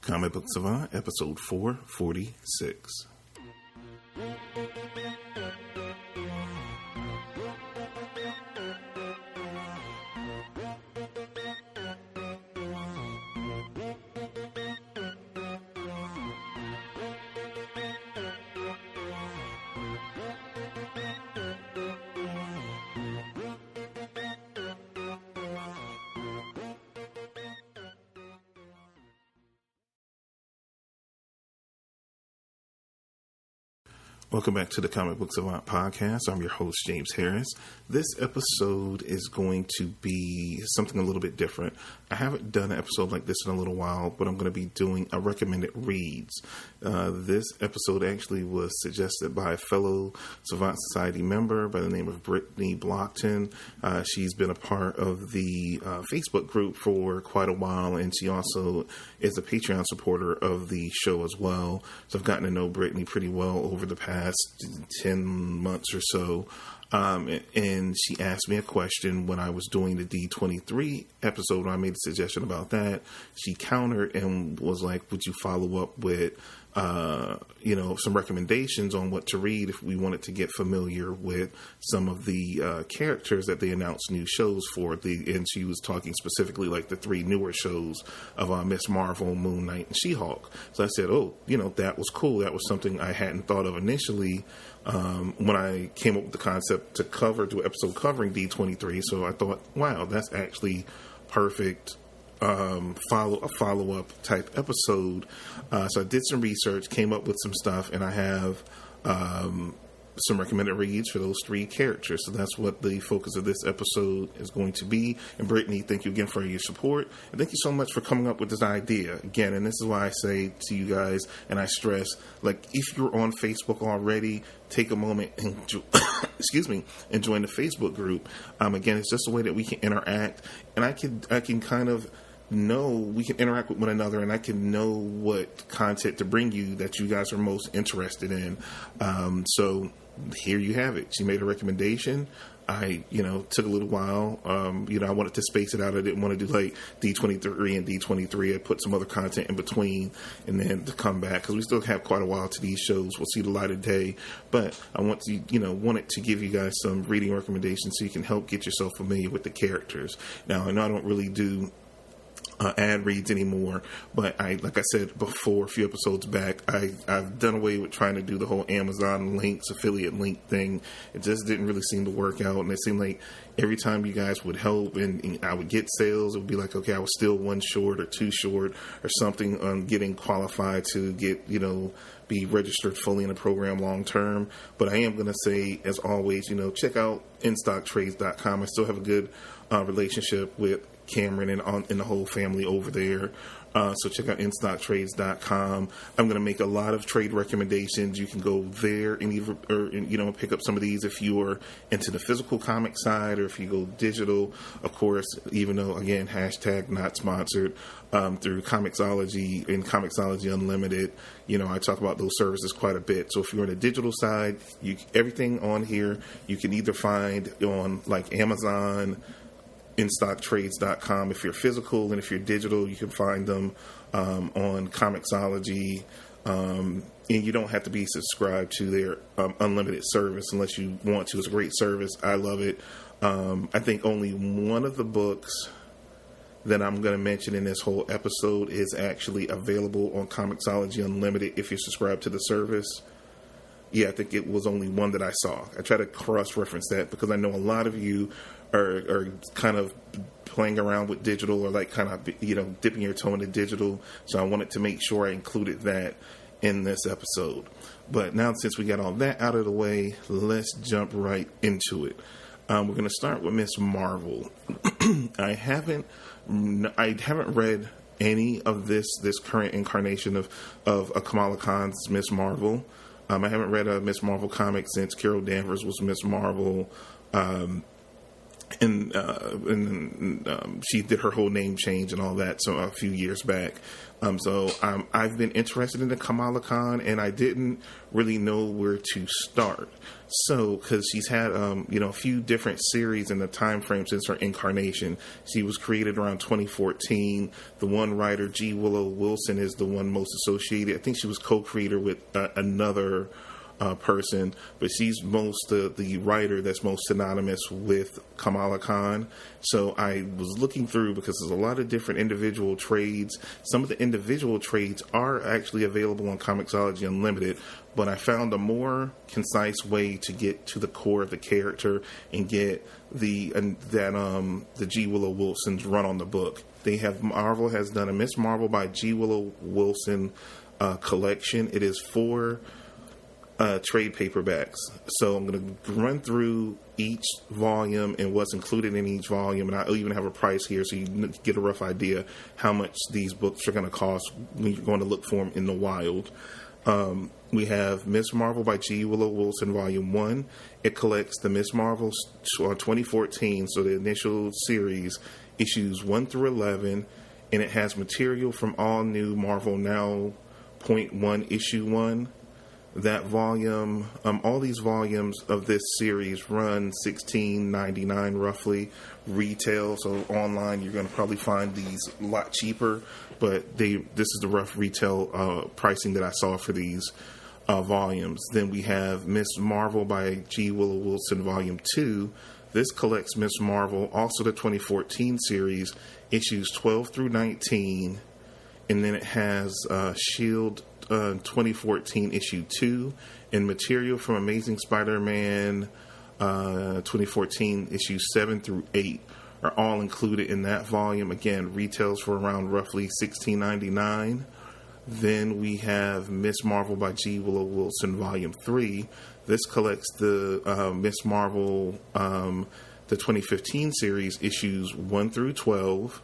Comic Book Savant, episode 446. Welcome back to the Comic Book Savant podcast. I'm your host, James Harris. This episode is going to be something a little bit different. I haven't done an episode like this in a little while, but I'm going to be doing a recommended reads. This episode actually was suggested by a fellow Savant Society member by the name of Brittany Blockton. She's been a part of the Facebook group for quite a while, and she also is a Patreon supporter of the show as well. So I've gotten to know Brittany pretty well over the past 10 months or so. And she asked me a question when I was doing the D23 episode when I made a suggestion about that. She countered and was like, would you follow up with, some recommendations on what to read if we wanted to get familiar with some of the characters that they announced new shows for. And she was talking specifically like the three newer shows of Miss Marvel, Moon Knight, and She-Hulk. So I said, that was cool. That was something I hadn't thought of initially when I came up with the concept to do an episode covering D23. So I thought, wow, that's actually perfect. Follow-up type episode. So I did some research, came up with some stuff, and I have some recommended reads for those three characters. So that's what the focus of this episode is going to be. And Brittany, thank you again for your support. And thank you so much for coming up with this idea. Again, and this is why I say to you guys, and I stress, like, if you're on Facebook already, take a moment and and join the Facebook group. Again, it's just a way that we can interact, and I can kind of we can interact with one another, and I can know what content to bring you that you guys are most interested in. So here you have it. She made a recommendation. I, took a little while. I wanted to space it out. I didn't want to do like D23 and D23. I put some other content in between and then to come back because we still have quite a while to these shows. We'll see the light of day, but I wanted to give you guys some reading recommendations so you can help get yourself familiar with the characters. Now, I know I don't really do ad reads anymore, but like I said before, a few episodes back, I've done away with trying to do the whole Amazon links, affiliate link thing. It just didn't really seem to work out, and it seemed like every time you guys would help and I would get sales, it would be like, okay, I was still one short or two short or something on getting qualified to get, be registered fully in the program long term. But I am going to say, as always, check out InStockTrades.com. I still have a good relationship with Cameron and the whole family over there. So check out InStockTrades.com. I'm going to make a lot of trade recommendations. You can go there and pick up some of these if you are into the physical comic side, or if you go digital, of course, even though, again, hashtag not sponsored, through Comixology and Comixology Unlimited. I talk about those services quite a bit. So if you're on the digital side, everything on here you can either find on like Amazon, InStockTrades.com if you're physical, and if you're digital, you can find them on Comixology. And you don't have to be subscribed to their unlimited service unless you want to. It's a great service. I love it. I think only one of the books that I'm going to mention in this whole episode is actually available on Comixology Unlimited if you're subscribed to the service. Yeah, I think it was only one that I saw. I try to cross-reference that because I know a lot of you are kind of playing around with digital, or like kind of, dipping your toe into digital. So I wanted to make sure I included that in this episode. But now, since we got all that out of the way, let's jump right into it. We're going to start with Miss Marvel. I haven't read any of this current incarnation of Kamala Khan's Miss Marvel. I haven't read a Miss Marvel comic since Carol Danvers was Miss Marvel. and she did her whole name change and all that, so a few years back. So I've been interested in the Kamala Khan, and I didn't really know where to start. So, because she's had a few different series in the time frame since her incarnation. She was created around 2014. The one writer, G. Willow Wilson, is the one most associated. I think she was co-creator with another person, but she's the writer that's most synonymous with Kamala Khan. So I was looking through, because there's a lot of different individual trades. Some of the individual trades are actually available on Comixology Unlimited, but I found a more concise way to get to the core of the character and get the G. Willow Wilson's run on the book. Marvel has done a Miss Marvel by G. Willow Wilson collection. It is 4 trade paperbacks. So I'm going to run through each volume and what's included in each volume, and I'll even have a price here so you can get a rough idea how much these books are going to cost when you're going to look for them in the wild. We have Miss Marvel by G. Willow Wilson, Volume 1. It collects the Miss Marvel 2014, so the initial series, issues 1 through 11, and it has material from All New Marvel Now .1 Issue 1. That volume, all these volumes of this series run $16.99 roughly retail. So online, you're going to probably find these a lot cheaper. But this is the rough retail pricing that I saw for these volumes. Then we have Miss Marvel by G. Willow Wilson, Volume 2. This collects Miss Marvel, also the 2014 series, issues 12 through 19. And then it has S.H.I.E.L.D. 2014 issue 2, and material from Amazing Spider-Man 2014 issues 7 through 8 are all included in that volume. Again, retails for around roughly $16.99. Then we have Miss Marvel by G. Willow Wilson, Volume 3. This collects the Miss Marvel, the 2015 series, issues 1 through 12.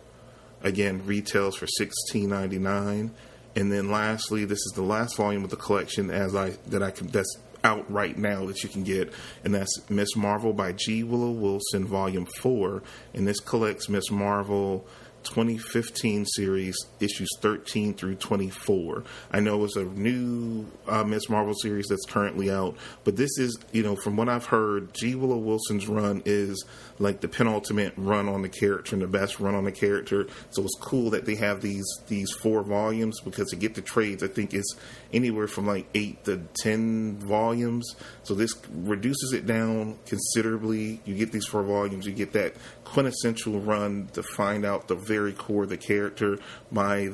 Again, retails for $16.99. And then lastly, this is the last volume of the collection that's out right now that you can get, and that's Miss Marvel by G. Willow Wilson, Volume 4. And this collects Miss Marvel 2015 series, issues 13 through 24. I know it's a new Miss Marvel series that's currently out, but this is, from what I've heard, G. Willow Wilson's run is like the penultimate run on the character and the best run on the character. So it's cool that they have these 4 volumes, because to get the trades, I think it's anywhere from like 8 to 10 volumes. So this reduces it down considerably. You get these 4 volumes, you get that quintessential run to find out the very core of the character by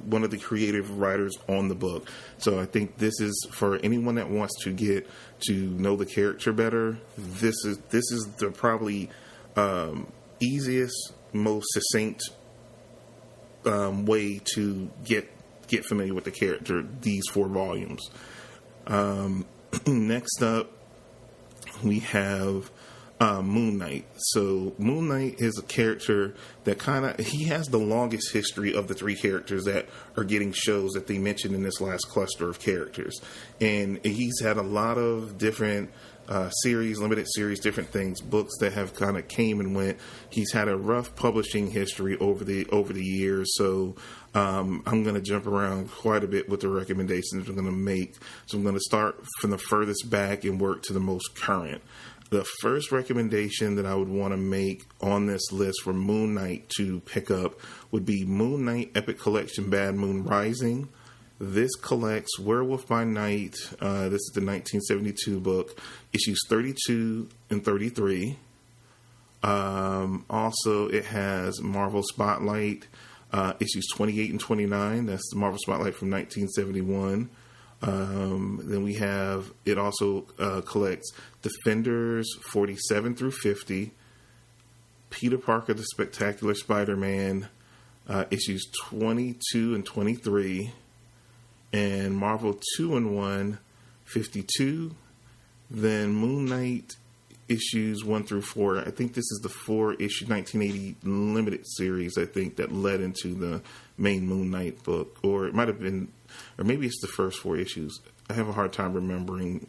one of the creative writers on the book. So I think this is for anyone that wants to get to know the character better. This is the probably easiest, most succinct way to get familiar with the character. These 4 volumes. Next up, we have Moon Knight. So Moon Knight is a character that he has the longest history of the 3 characters that are getting shows that they mentioned in this last cluster of characters. And he's had a lot of different series, limited series, different things, books that have kind of came and went. He's had a rough publishing history over the years. So I'm going to jump around quite a bit with the recommendations I'm going to make. So I'm going to start from the furthest back and work to the most current. The first recommendation that I would want to make on this list for Moon Knight to pick up would be Moon Knight Epic Collection Bad Moon Rising. This collects Werewolf by Night. This is the 1972 book, issues 32 and 33. Also, it has Marvel Spotlight, issues 28 and 29. That's the Marvel Spotlight from 1971. Then it also collects Defenders 47 through 50, Peter Parker the Spectacular Spider-Man, issues 22 and 23, and Marvel 2-in-1 52. Then Moon Knight issues 1 through 4. I think this is the 4-issue 1980 limited series, I think, that led into the main Moon Knight book. Or it might have been, or maybe it's the first 4 issues. I have a hard time remembering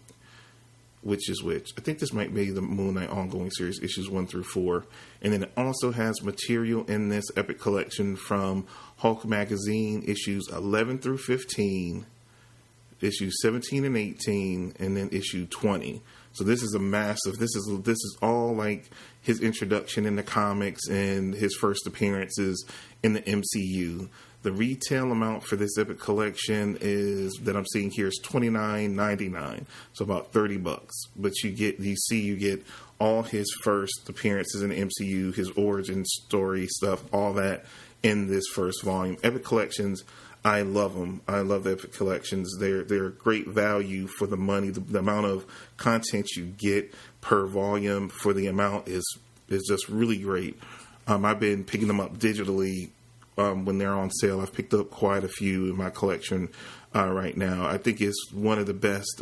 which is which. I think this might be the Moon Knight ongoing series, issues 1 through 4. And then it also has material in this epic collection from Hulk magazine, issues 11 through 15, issues 17 and 18, and then issue 20. So this is a massive, this is all like his introduction in the comics and his first appearances in the MCU. The retail amount for this epic collection is, that I'm seeing here, is $29.99, so about $30. But you get all his first appearances in the MCU, his origin story stuff, all that in this first volume. Epic collections, I love them. I love the epic collections. They're great value for the money. The amount of content you get per volume for the amount is just really great. I've been picking them up digitally when they're on sale. I've picked up quite a few in my collection right now. I think it's one of the best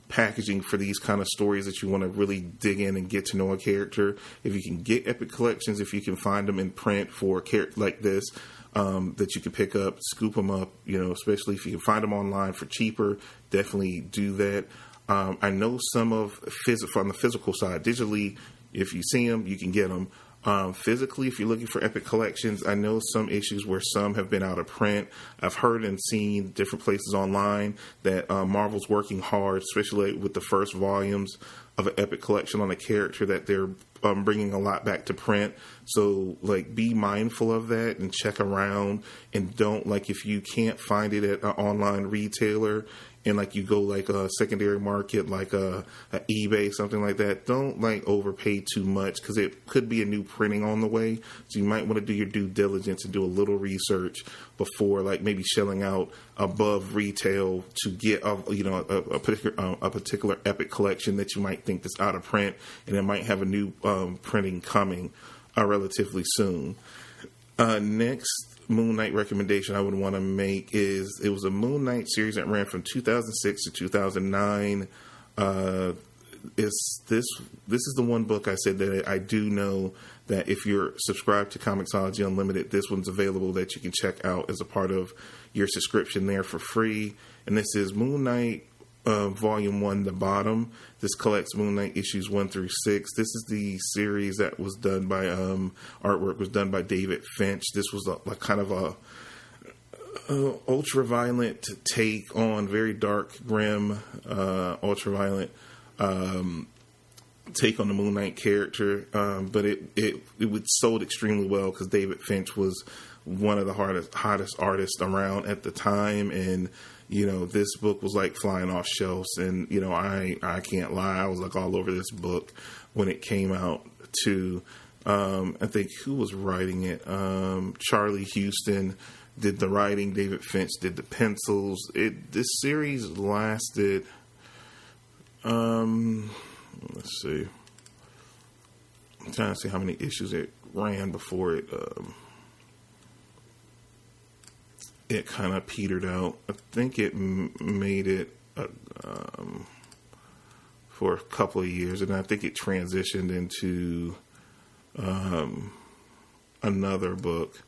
packaging for these kind of stories that you want to really dig in and get to know a character. If you can get epic collections, if you can find them in print for a character like this, that you can pick up, scoop them up, especially if you can find them online for cheaper, definitely do that. I know some of from the physical side, digitally, if you see them, you can get them. Physically, if you're looking for epic collections, I know some issues where some have been out of print. I've heard and seen different places online that Marvel's working hard, especially with the first volumes of an epic collection on a character, that they're bringing a lot back to print. So, be mindful of that and check around, and don't, if you can't find it at an online retailer, and you go a secondary market, a eBay, something like that, don't overpay too much, because it could be a new printing on the way. So you might want to do your due diligence and do a little research before maybe shelling out above retail to get a particular epic collection that you might think that's out of print, and it might have a new printing coming relatively soon. Next Moon Knight recommendation I would want to make is, it was a Moon Knight series that ran from 2006 to 2009. This is the one book I said that I do know that if you're subscribed to Comixology Unlimited, this one's available that you can check out as a part of your subscription there for free. And this is Moon Knight Volume 1, The Bottom. This collects Moon Knight issues 1 through 6. This is the series that was done by, artwork was done by David Finch. This was a kind of a ultra-violent take on, very dark, grim, ultra-violent take on the Moon Knight character. But it was sold extremely well because David Finch was one of the hottest artists around at the time, and this book was flying off shelves, and I can't lie, I was all over this book when it came out too. I think, who was writing it? Charlie Houston did the writing, David Finch did the pencils. This series lasted, let's see, I'm trying to see how many issues it ran before it kind of petered out. I think it made it for a couple of years, and I think it transitioned into another book.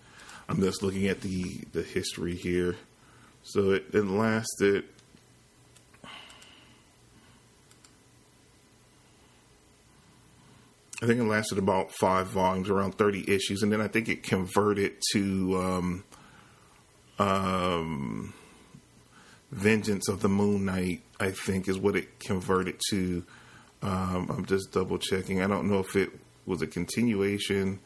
I'm just looking at the history here. So it lasted, I think it lasted about 5 volumes, around 30 issues, and then I think it converted to Vengeance of the Moon Knight, I think, is what it converted to. I'm just double checking. I don't know if it was a continuation.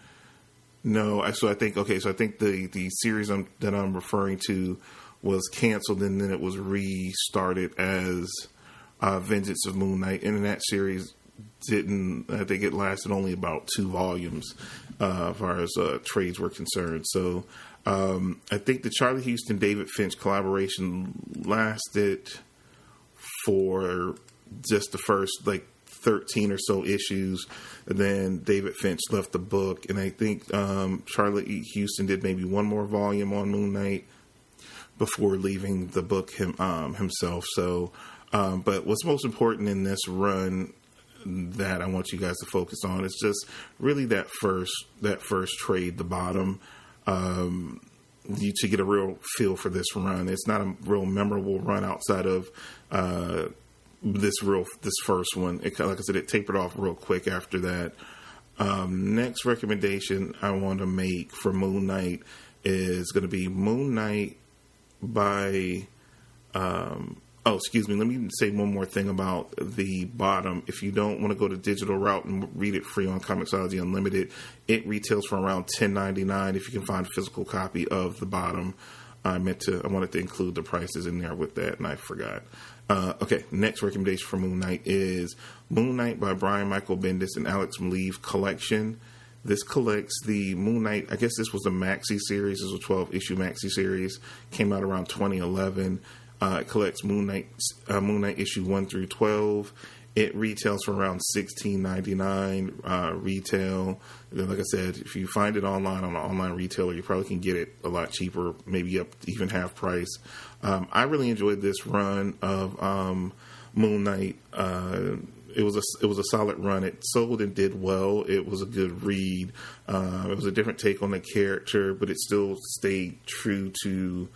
No, I think the series that I'm referring to was canceled, and then it was restarted as Vengeance of Moon Knight. And in that series, I think it lasted only about 2 volumes as far as trades were concerned. So I think the Charlie Houston David Finch collaboration lasted for just the first 13 or so issues, and then David Finch left the book, and I think Charlie Houston did maybe one more volume on Moon Knight before leaving the book himself. So, but what's most important in this run that I want you guys to focus on is just really that first trade, The Bottom. You to get a real feel for this run. It's not a real memorable run outside of this first one. Like I said, it tapered off real quick after that. Next recommendation I want to make for Moon Knight is going to be Moon Knight by. Excuse me. Let me say one more thing about the bottom. If you don't want to go the digital route and read it free on Comixology Unlimited, it retails for around $10.99 if you can find a physical copy of the bottom. I wanted to include the prices in there with that, and I forgot. Okay, next recommendation for Moon Knight is Moon Knight by Brian Michael Bendis and Alex Maleev collection. This collects the Moon Knight. I guess this was a maxi series. This was a 12-issue maxi series. Came out around 2011. It collects Moon Knight issue 1 through 12. It retails for around $16.99 retail. Like I said, if you find it online on an online retailer, you probably can get it a lot cheaper, maybe up to even half price. I really enjoyed this run of Moon Knight. It was a solid run. It sold and did well. It was a good read. It was a different take on the character, but it still stayed true to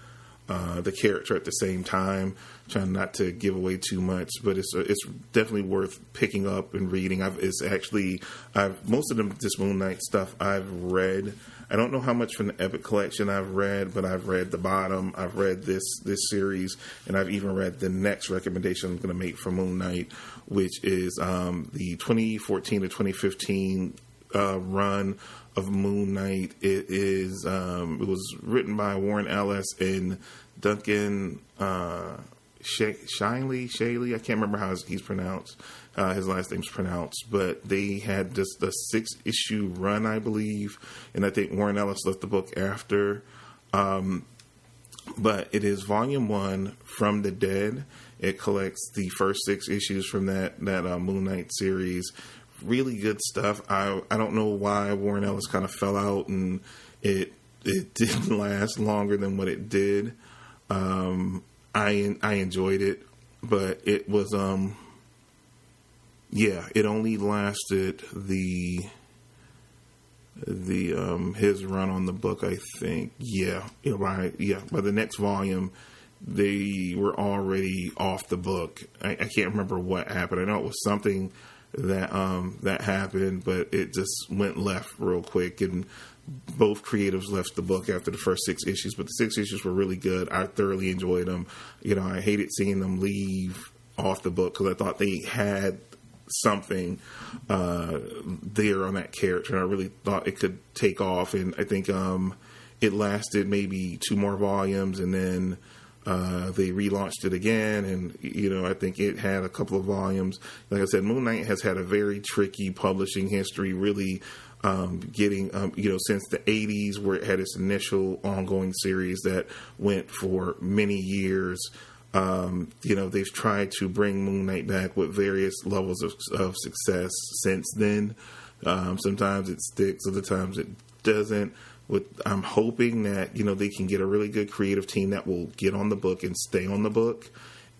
the character at the same time, trying not to give away too much, but it's definitely worth picking up and reading. Most of this Moon Knight stuff I've read. I don't know how much from the Epic collection I've read, but I've read the bottom, I've read this series, and I've even read the next recommendation I'm going to make for Moon Knight, which is the 2014 to 2015 run of Moon Knight. It was written by Warren Ellis and Duncan Shaley. I can't remember how he's pronounced. His last name's pronounced, but they had just a 6-issue run, I believe, and I think Warren Ellis left the book after. But it is volume 1 from the Dead. It collects the first 6 issues from that Moon Knight series. Really good stuff. I don't know why Warren Ellis kind of fell out and it didn't last longer than what it did. I enjoyed it, but it was it only lasted his run on the book, I think. By the next volume they were already off the book. I can't remember what happened. I know it was something that happened, but it just went left real quick, and both creatives left the book after the first 6 issues, but the 6 issues were really good. I thoroughly enjoyed them. I hated seeing them leave off the book because I thought they had something there on that character, and I really thought it could take off, and I think it lasted maybe 2 more volumes, and then they relaunched it again, and I think it had a couple of volumes. Like I said, Moon Knight has had a very tricky publishing history, really getting since the 80s, where it had its initial ongoing series that went for many years. They've tried to bring Moon Knight back with various levels of success since then. Sometimes it sticks, other times it doesn't. I'm hoping that they can get a really good creative team that will get on the book and stay on the book,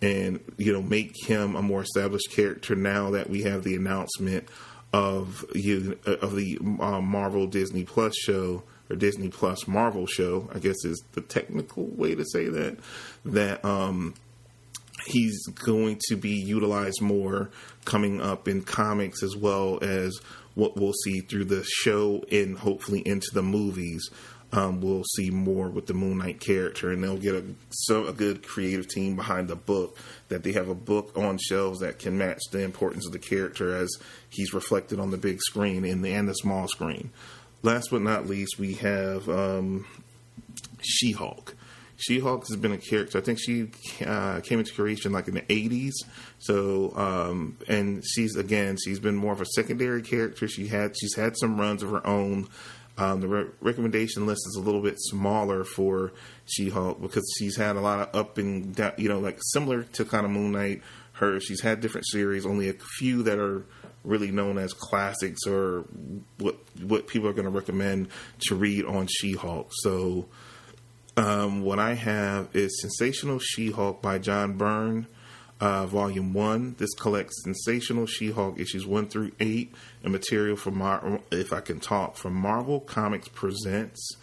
and make him a more established character now that we have the announcement of the Marvel Disney Plus show, or Disney Plus Marvel show, I guess is the technical way to say that he's going to be utilized more coming up in comics, as well as what we'll see through the show and hopefully into the movies. We'll see more with the Moon Knight character, and they'll get a good creative team behind the book, that they have a book on shelves that can match the importance of the character as he's reflected on the big screen and the small screen. Last but not least, we have She-Hulk. She-Hulk has been a character. I think she came into creation like in the 80s. So, and she's been more of a secondary character. She's had some runs of her own. The recommendation list is a little bit smaller for She-Hulk because she's had a lot of up and down, like similar to kind of Moon Knight. She's had different series, only a few that are really known as classics, or what people are going to recommend to read on She-Hulk. So, what I have is Sensational She-Hulk by John Byrne, Volume 1. This collects Sensational She-Hulk issues 1 through 8 and material from Marvel Comics Presents,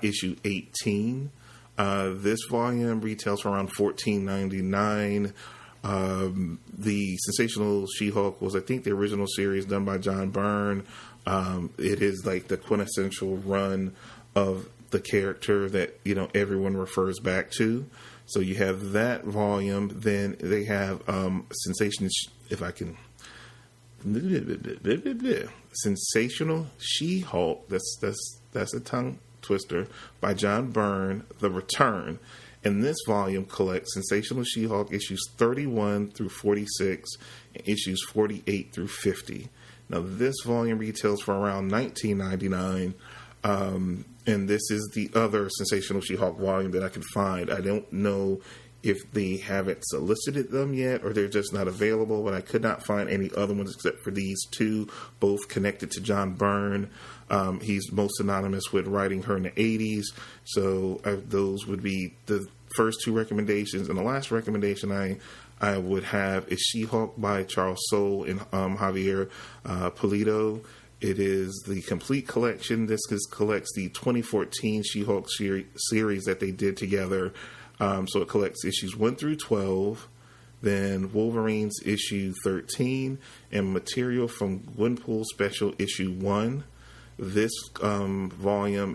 issue 18. This volume retails for around $14.99. The Sensational She-Hulk was, I think, the original series done by John Byrne. It is like the quintessential run of the character that, you know, everyone refers back to. So you have that volume. Then they have Sensational She-Hulk. That's a tongue twister, by John Byrne, The Return. And this volume collects Sensational She-Hulk issues 31 through 46 and issues 48 through 50. Now, this volume retails for around $19.99, and this is the other Sensational She-Hulk volume that I can find. I don't know if they haven't solicited them yet or they're just not available, but I could not find any other ones except for these two, both connected to John Byrne. He's most synonymous with writing her in the 80s, so those would be the first two recommendations. And the last recommendation I would have is She-Hulk by Charles Soule and Javier Pulido. It is the complete collection. This collects the 2014 She-Hulk series that they did together. So it collects issues 1 through 12, then Wolverine's issue 13, and material from Gwenpool Special issue 1. This volume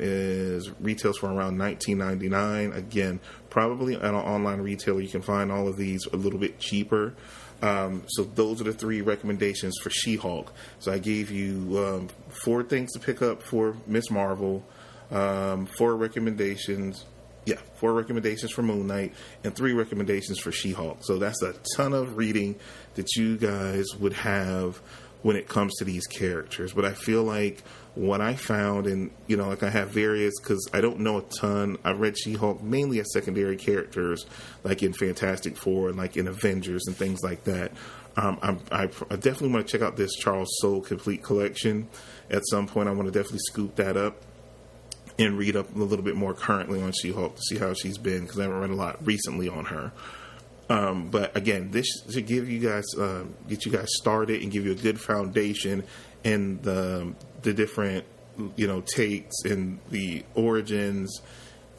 retails for around $19.99. Again, probably at an online retailer you can find all of these a little bit cheaper. So those are the three recommendations for She-Hulk. So I gave you 4 things to pick up for Miss Marvel, 4 recommendations for Moon Knight, and 3 recommendations for She-Hulk. So that's a ton of reading that you guys would have when it comes to these characters. But I feel like what I found, and, you know, like I have various, because I don't know a ton. I've read She-Hulk mainly as secondary characters, like in Fantastic Four and like in Avengers and things like that. I definitely want to check out this Charles Soule complete collection. At some point, I want to definitely scoop that up and read up a little bit more currently on She-Hulk to see how she's been, because I haven't read a lot recently on her. But again, this should give you guys, get you guys started and give you a good foundation and the different, you know, takes and the origins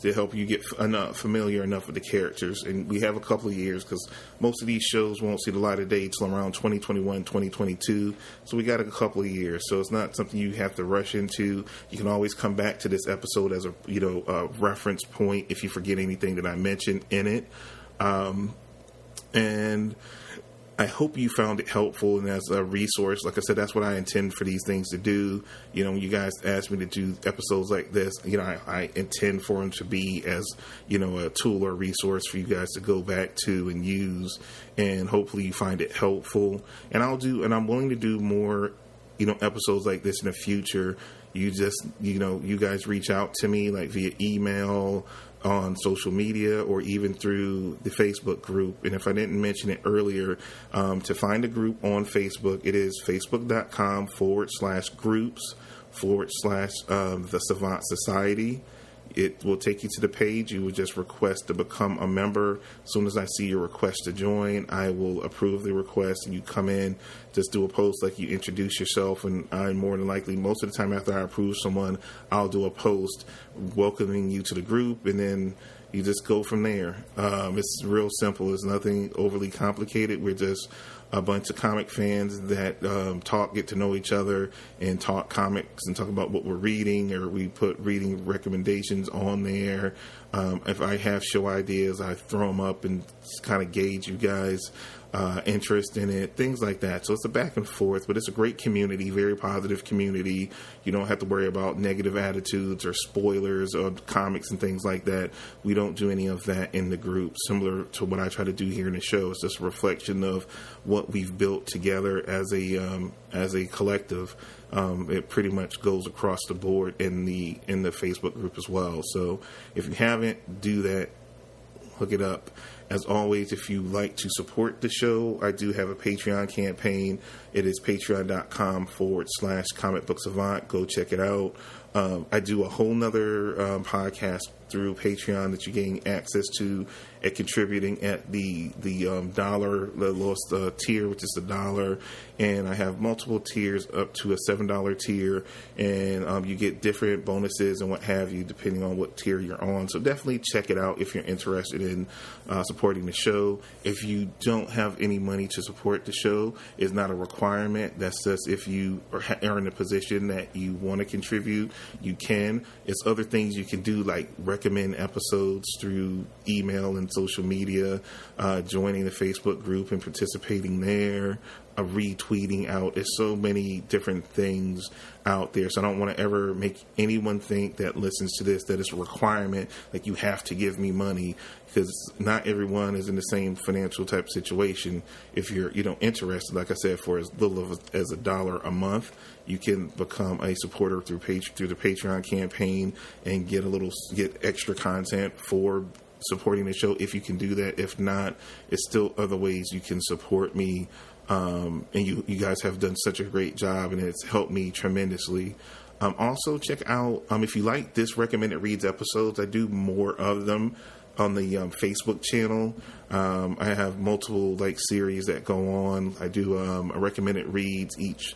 to help you get familiar enough with the characters. And we have a couple of years, because most of these shows won't see the light of day till around 2021, 2022. So we got a couple of years. So it's not something you have to rush into. You can always come back to this episode as a reference point if you forget anything that I mentioned in it. And I hope you found it helpful and as a resource. Like I said, that's what I intend for these things to do. You know, when you guys ask me to do episodes like this, you know, I intend for them to be as, you know, a tool or resource for you guys to go back to and use. And hopefully you find it helpful. And I'm willing to do more, you know, episodes like this in the future. You just, you know, you guys reach out to me like via email, on social media, or even through the Facebook group. And if I didn't mention it earlier, to find a group on Facebook, it is facebook.com/groups/the Savant Society. It will take you to the page. You would just request to become a member. As soon as I see your request to join, I will approve the request, and you come in, just do a post like you introduce yourself, and I more than likely, most of the time after I approve someone, I'll do a post welcoming you to the group, and then you just go from there. It's real simple. It's nothing overly complicated. We're just a bunch of comic fans that get to know each other and talk comics and talk about what we're reading, or we put reading recommendations on there. If I have show ideas, I throw them up and kind of gauge you guys' interest in it, things like that. So it's a back and forth, but it's a great community, very positive community. You don't have to worry about negative attitudes or spoilers of comics and things like that. We don't do any of that in the group, similar to what I try to do here in the show. It's just a reflection of what we've built together as a collective. It pretty much goes across the board in the Facebook group as well. So if you haven't, do that. Hook it up. As always, if you like to support the show, I do have a Patreon campaign. It is patreon.com/Comic Book Savant. Go check it out. I do a whole nother podcast through Patreon that you gain access to at contributing at the lowest tier, which is $1, and I have multiple tiers up to a $7 tier, and you get different bonuses and what have you depending on what tier you're on. So definitely check it out if you're interested in supporting the show. If you don't have any money to support the show, it's not a requirement. That's just if you are in a position that you want to contribute, you can. It's other things you can do, like recommend episodes through email and social media, joining the Facebook group and participating there, retweeting out. There's so many different things out there. So I don't want to ever make anyone think that listens to this that it's a requirement, like you have to give me money, because not everyone is in the same financial type situation. If you're interested, like I said, for as little as $1 a month, you can become a supporter through the Patreon campaign and get extra content for supporting the show if you can do that. If not, it's still other ways you can support me. And you guys have done such a great job, and it's helped me tremendously. Also, check out, if you like this Recommended Reads episodes, I do more of them on the Facebook channel. I have multiple series that go on. I do a Recommended Reads each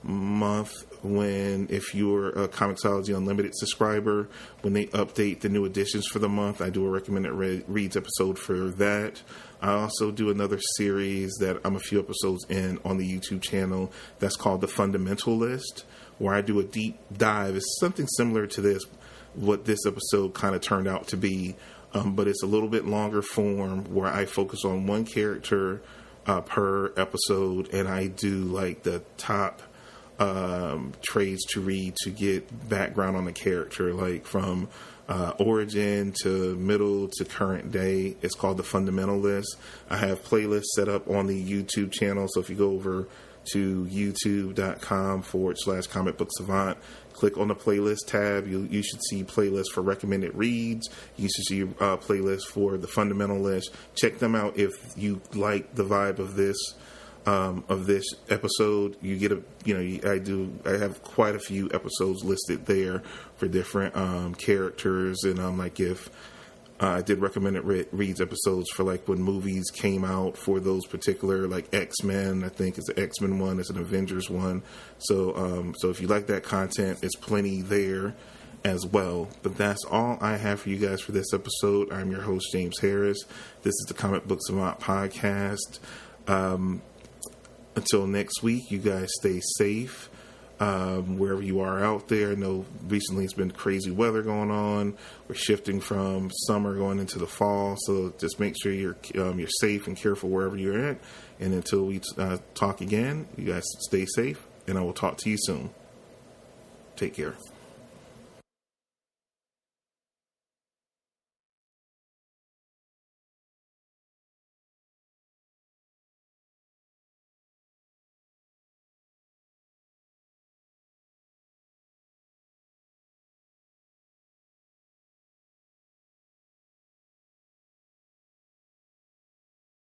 month if you're a Comixology Unlimited subscriber, when they update the new editions for the month, I do a Recommended Reads episode for that. I also do another series that I'm a few episodes in on the YouTube channel that's called The Fundamental List, where I do a deep dive. It's something similar to this, what this episode kind of turned out to be, but it's a little bit longer form where I focus on one character per episode, and I do the top trades to read to get background on the character, from origin to middle to current day. It's called The Fundamental List. I have playlists set up on the YouTube channel, so if you go over to youtube.com/Comic Book Savant, click on the playlist tab. You should see playlists for Recommended Reads. You should see playlists for The Fundamental List. Check them out if you like the vibe of this episode. You get I have quite a few episodes listed there for different characters, and if I did Recommended Reads episodes for when movies came out for those particular X-Men. I think it's an X-Men one, it's an Avengers one. So if you like that content, it's plenty there as well. But that's all I have for you guys for this episode. I'm your host, James Harris. This is the Comic Book Savant podcast. Until next week, you guys stay safe wherever you are out there. I know recently it's been crazy weather going on. We're shifting from summer going into the fall, so just make sure you're safe and careful wherever you're at. And until we talk again, you guys stay safe, and I will talk to you soon. Take care.